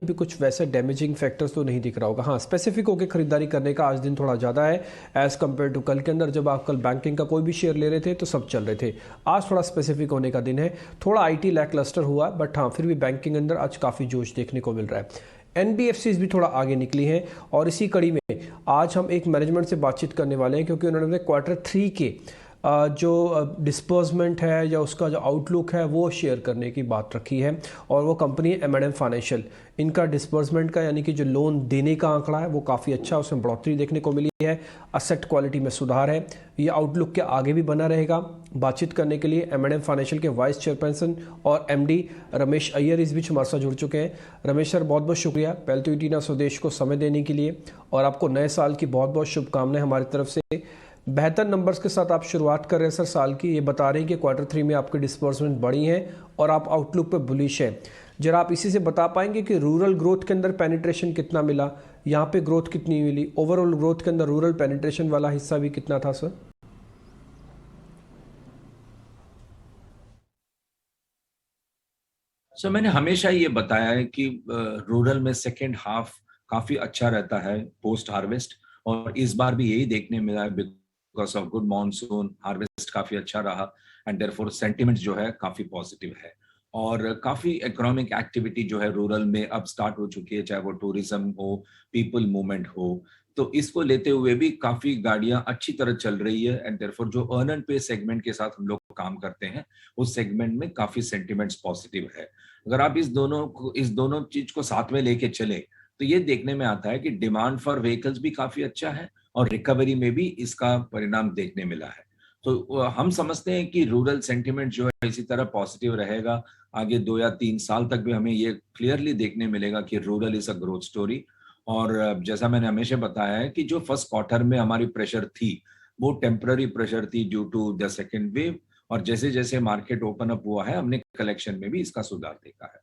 भी कुछ वैसे डैमेजिंग फैक्टर्स तो नहीं दिख रहा होगा। हाँ, स्पेसिफिक होकर खरीदारी करने का आज दिन थोड़ा ज़्यादा है एज़ कम्पेयर टू कल के अंदर। जब आप कल बैंकिंग का कोई भी शेयर ले रहे थे तो सब चल रहे थे। आज थोड़ा स्पेसिफिक होने का दिन है, थोड़ा आईटी लैक लस्टर हुआ, बट हाँ फिर भी बैंकिंग अंदर आज काफ़ी जोश देखने को मिल रहा है। एनबीएफसीज भी थोड़ा आगे निकली हैं और इसी कड़ी में आज हम एक मैनेजमेंट से बातचीत करने वाले हैं, क्योंकि उन्होंने Q3 के जो डिस्पर्समेंट है या उसका जो आउटलुक है वो शेयर करने की बात रखी है। और वो कंपनी M&M फाइनेंशियल, इनका डिस्पर्समेंट का यानी कि जो लोन देने का आंकड़ा है वो काफ़ी अच्छा, उसमें बढ़ोतरी देखने को मिली है, असेट क्वालिटी में सुधार है। ये आउटलुक के आगे भी बना रहेगा। बातचीत करने के लिए M&M फाइनेंशियल के वाइस चेयरपर्सन और MD रमेश अय्यर इस बीच हमारे साथ जुड़ चुके हैं। रमेश सर, बहुत बहुत शुक्रिया पहले तो ईटीना स्वदेश को समय देने के लिए, और आपको नए साल की बहुत बहुत शुभकामनाएं हमारी तरफ से। बेहतर नंबर्स के साथ आप शुरुआत कर रहे हैं सर साल की, ये बता रहे हैं कि Q3 में आपकी डिस्बर्समेंट बढ़ी हैं और आप आउटलुक पे बुलिश हैं। जरा आप इसी से बता पाएंगे कि रूरल ग्रोथ के अंदर पेनिट्रेशन कितना मिला, यहाँ पे ग्रोथ कितनी मिली, ओवरऑल ग्रोथ के अंदर रूरल पेनिट्रेशन वाला हिस्सा भी कितना था सर? मैंने हमेशा ये बताया है कि रूरल में सेकेंड हाफ काफी अच्छा रहता है पोस्ट हार्वेस्ट, और इस बार भी यही देखने मिला है। Because of good monsoon, harvest काफी अच्छा रहा एंड देयरफॉर सेंटिमेंट जो है काफी पॉजिटिव है। और काफी इकोनॉमिक एक्टिविटी जो है रूरल में अब स्टार्ट हो चुकी है, चाहे वो टूरिज्म हो, पीपल मूवमेंट हो। तो इसको लेते हुए भी काफी गाड़ियां अच्छी तरह चल रही है एंड देयरफॉर जो अर्न एंड पे सेगमेंट के साथ हम लोग काम करते हैं उस सेगमेंट में काफी सेंटिमेंट्स पॉजिटिव है। अगर आप इस दोनों चीज को साथ में लेके चले तो ये देखने में आता है कि डिमांड फॉर व्हीकल्स भी काफी अच्छा है और रिकवरी में भी इसका परिणाम देखने मिला है। तो हम समझते हैं कि रूरल सेंटिमेंट जो है इसी तरह पॉजिटिव रहेगा आगे 2 या 3 साल तक भी। हमें ये क्लियरली देखने मिलेगा कि rural is a growth story. और जैसा मैंने हमेशा बताया है कि जो फर्स्ट क्वार्टर में हमारी प्रेशर थी वो टेम्पररी प्रेशर थी due to the second wave, और जैसे जैसे मार्केट ओपन अप हुआ है हमने कलेक्शन में भी इसका सुधार देखा है।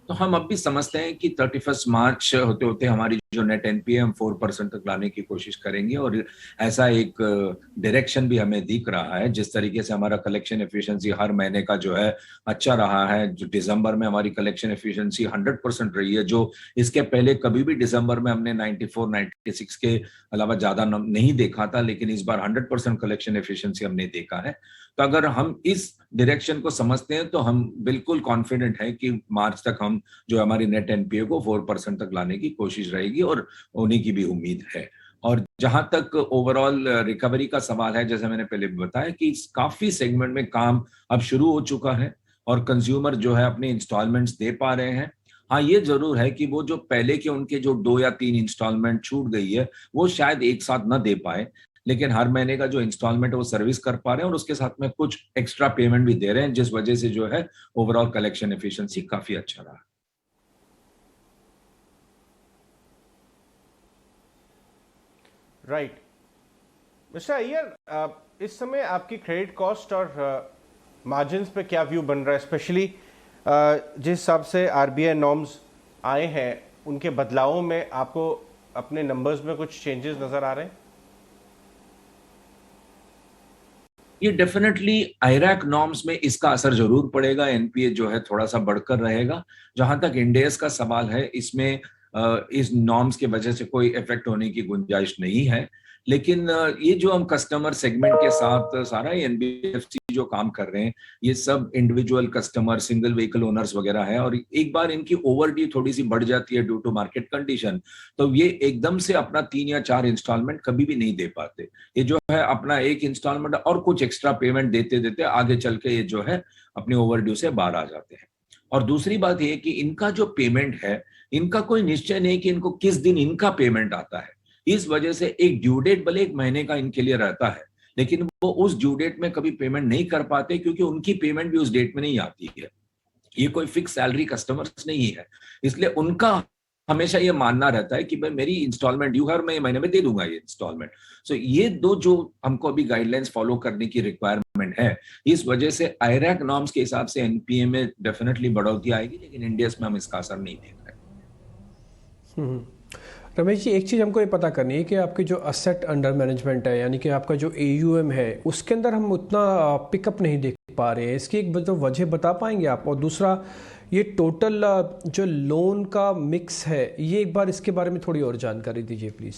तो हम अब भी समझते हैं कि 31 मार्च होते होते हमारी जो नेट एनपीए हम 4% तक लाने की कोशिश करेंगे, और ऐसा एक डायरेक्शन भी हमें दिख रहा है। जिस तरीके से हमारा कलेक्शन एफिशिएंसी हर महीने का जो है अच्छा रहा है, जो दिसंबर में हमारी कलेक्शन एफिशिएंसी 100% रही है, जो इसके पहले कभी भी दिसंबर में हमने 94 96 के अलावा ज्यादा नहीं देखा था, लेकिन इस बार 100% कलेक्शन एफिशिएंसी हमने देखा है। तो अगर हम इस डायरेक्शन को समझते हैं तो हम बिल्कुल कॉन्फिडेंट है कि मार्च तक हम जो हमारी नेट एनपीए को 4% तक लाने की कोशिश रहेगी, और होने की भी उम्मीद है। और जहां तक ओवरऑल रिकवरी का सवाल है, जैसे मैंने पहले भी बताया कि काफी सेगमेंट में काम अब शुरू हो चुका है और कंज्यूमर जो है अपने इंस्टॉलमेंट्स दे पा रहे हैं। हाँ, ये जरूर है कि वो जो पहले के उनके जो 2 या 3 इंस्टॉलमेंट छूट गई है वो शायद एक साथ न दे पाए, लेकिन हर महीने का जो इंस्टॉलमेंट है वो सर्विस कर पा रहे हैं और उसके साथ में कुछ एक्स्ट्रा पेमेंट भी दे रहे हैं, जिस वजह से जो है ओवरऑल कलेक्शन एफिशिएंसी काफी अच्छा रहा। राइट मिस्टर अय्यर, इस समय आपकी क्रेडिट कॉस्ट और मार्जिन्स पे क्या व्यू बन रहा है, स्पेशली जिस हिसाब से आरबीआई नॉर्म्स आए हैं उनके बदलावों में आपको अपने नंबर्स में कुछ चेंजेस नजर आ रहे हैं? ये डेफिनेटली आईरैक नॉर्म्स में इसका असर जरूर पड़ेगा। एनपीए जो है थोड़ा सा बढ़कर रहेगा। जहां तक इंडेस का सवाल है, इसमें इस नॉर्म्स के वजह से कोई इफेक्ट होने की गुंजाइश नहीं है। लेकिन ये जो हम कस्टमर सेगमेंट के साथ सारा एनबीएफसी जो काम कर रहे हैं, ये सब individual customer, single vehicle owners वगैरह है, और एक बार इनकी ओवरड्यू थोड़ी सी बढ़ जाती है ड्यू टू मार्केट कंडीशन, तो ये एकदम से अपना 3 या 4 इंस्टॉलमेंट कभी भी नहीं दे पाते। ये जो है अपना एक इंस्टॉलमेंट और कुछ एक्स्ट्रा पेमेंट देते देते आगे चल के ये जो है अपने ओवरड्यू से बाहर आ जाते हैं। और दूसरी बात ये कि इनका जो पेमेंट है, इनका कोई निश्चय नहीं कि इनको किस दिन इनका पेमेंट आता है। इस वजह से एक ड्यू डेट भले एक महीने का इनके लिए रहता है, लेकिन वो उस ड्यू डेट में कभी पेमेंट नहीं कर पाते, क्योंकि उनकी पेमेंट भी उस डेट में नहीं आती है। ये कोई फिक्स सैलरी कस्टमर्स नहीं है, इसलिए उनका हमेशा ये मानना रहता है कि भाई मेरी इंस्टॉलमेंट ड्यू है और मैं ये महीने में दे दूंगा ये इंस्टॉलमेंट। सो ये दो जो हमको अभी गाइडलाइंस फॉलो करने की रिक्वायरमेंट है, इस वजह से आईरैक नॉर्म्स के हिसाब से एनपीए में डेफिनेटली बढ़ोतरी आएगी, लेकिन इंडिया में हम इसका असर नहीं देख रहे। रमेश जी, एक चीज़ हमको ये पता करनी है कि आपकी जो असेट अंडर मैनेजमेंट है, यानी कि आपका जो एयूएम है, उसके अंदर हम उतना पिकअप नहीं देख पा रहे हैं। इसकी एक तो वजह बता पाएंगे आप? और दूसरा, ये टोटल जो लोन का मिक्स है, ये एक बार इसके बारे में थोड़ी और जानकारी दीजिए प्लीज़।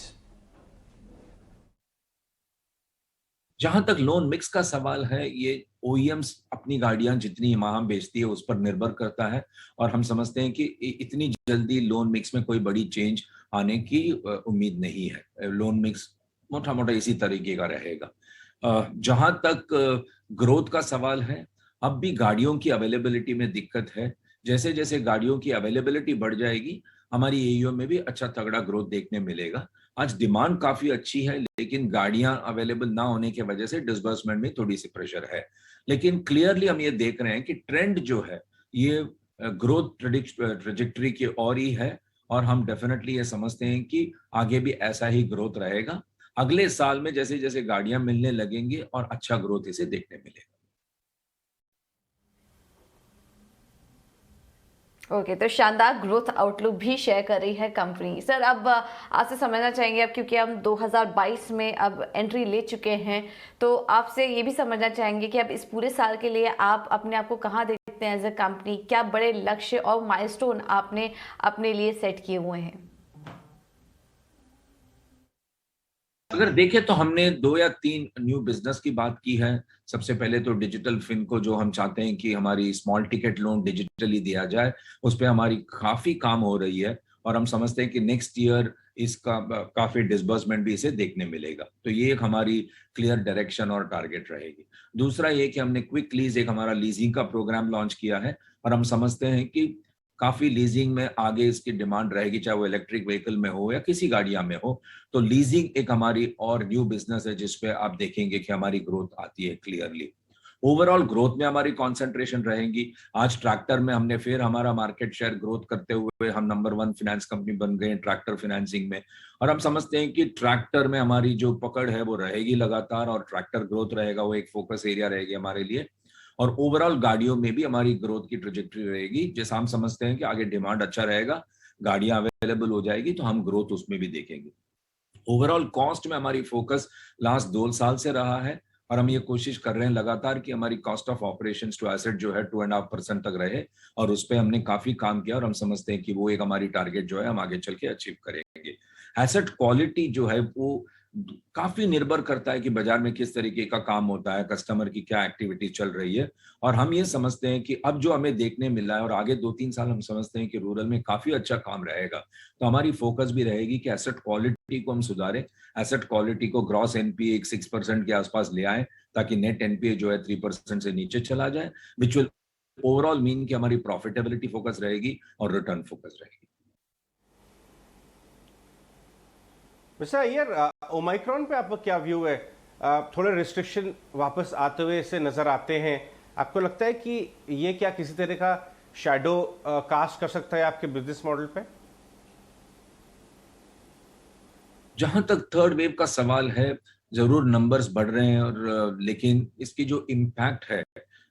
जहां तक लोन मिक्स का सवाल है, ये ओईएम्स अपनी गाड़ियां जितनी वहां बेचती है उस पर निर्भर करता है, और हम समझते हैं कि इतनी जल्दी लोन मिक्स में कोई बड़ी चेंज आने की उम्मीद नहीं है। लोन मिक्स मोटा मोटा इसी तरीके का रहेगा। जहां तक ग्रोथ का सवाल है, अब भी गाड़ियों की अवेलेबिलिटी में दिक्कत है। जैसे जैसे गाड़ियों की अवेलेबिलिटी बढ़ जाएगी, हमारी एयूएम में भी अच्छा तगड़ा ग्रोथ देखने मिलेगा। आज डिमांड काफी अच्छी है, लेकिन गाड़ियां अवेलेबल ना होने की वजह से डिसबर्समेंट में थोड़ी सी प्रेशर है। लेकिन क्लियरली हम ये देख रहे हैं कि ट्रेंड जो है ये ग्रोथ ट्रेजेक्टरी की ओर ही है, और हम डेफिनेटली ये समझते हैं कि आगे भी ऐसा ही ग्रोथ रहेगा। अगले साल में जैसे जैसे गाड़ियां मिलने लगेंगी और अच्छा ग्रोथ इसे देखने मिलेगा। ओके, तो शानदार ग्रोथ आउटलुक भी शेयर कर रही है कंपनी। सर, अब आपसे समझना चाहेंगे, अब क्योंकि हम 2022 में अब एंट्री ले चुके हैं, तो आपसे ये भी समझना चाहेंगे कि अब इस पूरे साल के लिए आप अपने आप को कहाँ देखते हैं एज अ कंपनी? क्या बड़े लक्ष्य और माइलस्टोन आपने अपने लिए सेट किए हुए हैं? अगर देखें तो हमने 2 या 3 न्यू बिजनेस की बात की है। सबसे पहले तो डिजिटल फिनको, जो हम चाहते हैं कि हमारी स्मॉल टिकट लोन डिजिटली दिया जाए, उस पर हमारी काफी काम हो रही है, और हम समझते हैं कि नेक्स्ट ईयर इसका काफी डिसबर्समेंट भी इसे देखने मिलेगा। तो ये एक हमारी क्लियर डायरेक्शन और टारगेट रहेगी। दूसरा ये कि हमने क्विक लीज, एक हमारा लीजिंग का प्रोग्राम लॉन्च किया है, और हम समझते हैं कि काफी लीजिंग में आगे इसकी डिमांड रहेगी, चाहे वो इलेक्ट्रिक व्हीकल में हो या किसी गाड़ियां में हो। तो लीजिंग एक हमारी और न्यू बिजनेस है जिसपे आप देखेंगे कि हमारी ग्रोथ आती है क्लियरली। ओवरऑल ग्रोथ में हमारी कंसंट्रेशन रहेगी। आज ट्रैक्टर में हमने फिर हमारा मार्केट शेयर ग्रोथ करते हुए हम नंबर 1 फाइनेंस कंपनी बन गए ट्रैक्टर फाइनेंसिंग में, और हम समझते हैं कि ट्रैक्टर में हमारी जो पकड़ है वो रहेगी लगातार, और ट्रैक्टर ग्रोथ रहेगा, वो एक फोकस एरिया रहेगी हमारे लिए। और ओवरऑल गाड़ियों में भी हमारी ग्रोथ की ट्रेजेक्टरी रहेगी। जैसा हम समझते हैं कि आगे डिमांड अच्छा रहेगा, गाड़ियां अवेलेबल हो जाएगी, तो हम ग्रोथ उसमें भी देखेंगे। ओवरऑल कॉस्ट में हमारी फोकस लास्ट 2 साल से रहा है, और हम ये कोशिश कर रहे हैं लगातार कि हमारी cost of operations to asset जो है 2.5% तक रहे, और उस पर हमने काफी काम किया, और हम समझते हैं कि वो एक हमारी टारगेट जो है हम आगे चल के अचीव करेंगे। एसेट क्वालिटी जो है वो काफी निर्भर करता है कि बाजार में किस तरीके का काम होता है, कस्टमर की क्या एक्टिविटी चल रही है, और हम ये समझते हैं कि अब जो हमें देखने मिल रहा है, और आगे 2-3 साल हम समझते हैं कि रूरल में काफी अच्छा काम रहेगा, तो हमारी फोकस भी रहेगी कि एसेट क्वालिटी को हम सुधारें, एसेट क्वालिटी को ग्रॉस एनपीए 6% के आसपास ले आए, ताकि नेट एनपीए जो है 3% से नीचे चला जाए, विच विल ओवरऑल मीन कि हमारी प्रॉफिटेबिलिटी फोकस रहेगी और रिटर्न फोकस रहेगी। मिस्टर अय्यर, ओमाइक्रॉन पे आपका क्या व्यू है? थोड़े रिस्ट्रिक्शन वापस आते हुए से नजर आते हैं। आपको लगता है कि ये क्या किसी तरह का शैडो कास्ट कर सकता है आपके बिजनेस मॉडल पे? जहां तक थर्ड वेव का सवाल है, जरूर नंबर्स बढ़ रहे हैं, और लेकिन इसकी जो इम्पैक्ट है,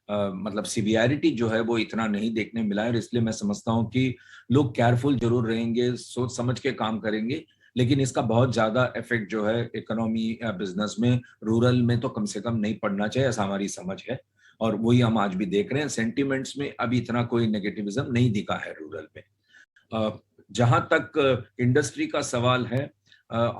मतलब सिवियरिटी जो है वो इतना नहीं देखने मिला है, और इसलिए मैं समझता हूं कि लोग केयरफुल जरूर रहेंगे, सोच समझ के काम करेंगे, लेकिन इसका बहुत ज्यादा इफेक्ट जो है इकोनॉमी या बिजनेस में, रूरल में तो कम से कम नहीं पड़ना चाहिए, ऐसा हमारी समझ है, और वही हम आज भी देख रहे हैं। सेंटिमेंट्स में अभी इतना कोई नेगेटिविज्म नहीं दिखा है रूरल में। जहां तक इंडस्ट्री का सवाल है,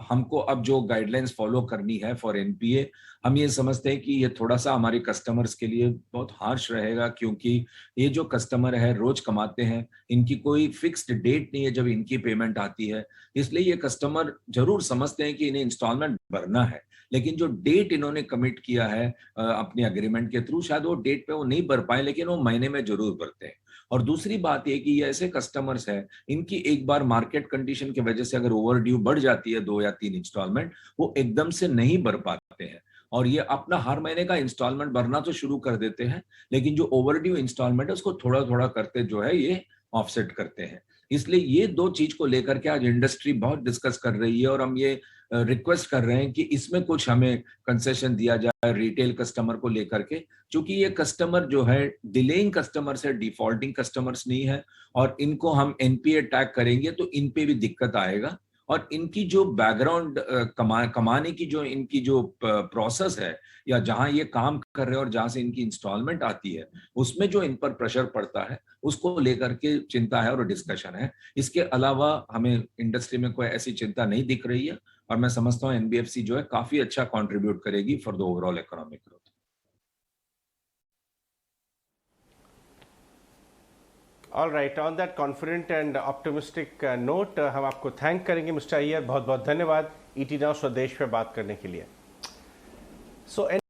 हमको अब जो गाइडलाइंस फॉलो करनी है फॉर एनपीए, हम ये समझते हैं कि ये थोड़ा सा हमारे कस्टमर्स के लिए बहुत हार्श रहेगा, क्योंकि ये जो कस्टमर है रोज कमाते हैं, इनकी कोई फिक्स्ड डेट नहीं है जब इनकी पेमेंट आती है, इसलिए ये कस्टमर जरूर समझते हैं कि इन्हें इंस्टॉलमेंट भरना है, लेकिन जो डेट इन्होंने कमिट किया है अपने अग्रीमेंट के थ्रू, शायद वो डेट पे वो नहीं भर पाए, लेकिन वो महीने में जरूर भरते हैं। और दूसरी बात ये कि ये ऐसे कस्टमर्स हैं, इनकी एक बार मार्केट कंडीशन की वजह से अगर ओवर ड्यू बढ़ जाती है 2 या 3 इंस्टॉलमेंट, वो एकदम से नहीं भर पाते हैं, और ये अपना हर महीने का इंस्टॉलमेंट भरना तो शुरू कर देते हैं, लेकिन जो ओवर ड्यू इंस्टॉलमेंट है उसको थोड़ा थोड़ा करते जो है ये ऑफसेट करते हैं। इसलिए ये दो चीज को लेकर के आज इंडस्ट्री बहुत डिस्कस कर रही है और हम ये रिक्वेस्ट कर रहे हैं कि इसमें कुछ हमें कंसेशन दिया जाए रिटेल कस्टमर को लेकर के, क्योंकि ये कस्टमर जो है डिलेइंग कस्टमर्स है, डिफॉल्टिंग कस्टमर्स नहीं है, और इनको हम एनपीए टैग करेंगे तो इन पे भी दिक्कत आएगा। और इनकी जो बैकग्राउंड कमाने की जो इनकी जो प्रोसेस है या जहां ये काम कर रहे हैं और जहां से इनकी इंस्टॉलमेंट आती है उसमें जो इन पर प्रेशर पड़ता है उसको लेकर के चिंता है और डिस्कशन है। इसके अलावा हमें इंडस्ट्री में कोई ऐसी चिंता नहीं दिख रही है और मैं समझता हूँ एनबीएफसी जो है काफी अच्छा कंट्रीब्यूट करेगी for the overall economic growth. All right, on that confident and optimistic note हम आपको थैंक करेंगे मिस्टर अय्यर, बहुत बहुत धन्यवाद ईटी नाउ स्वदेश पे बात करने के लिए। सो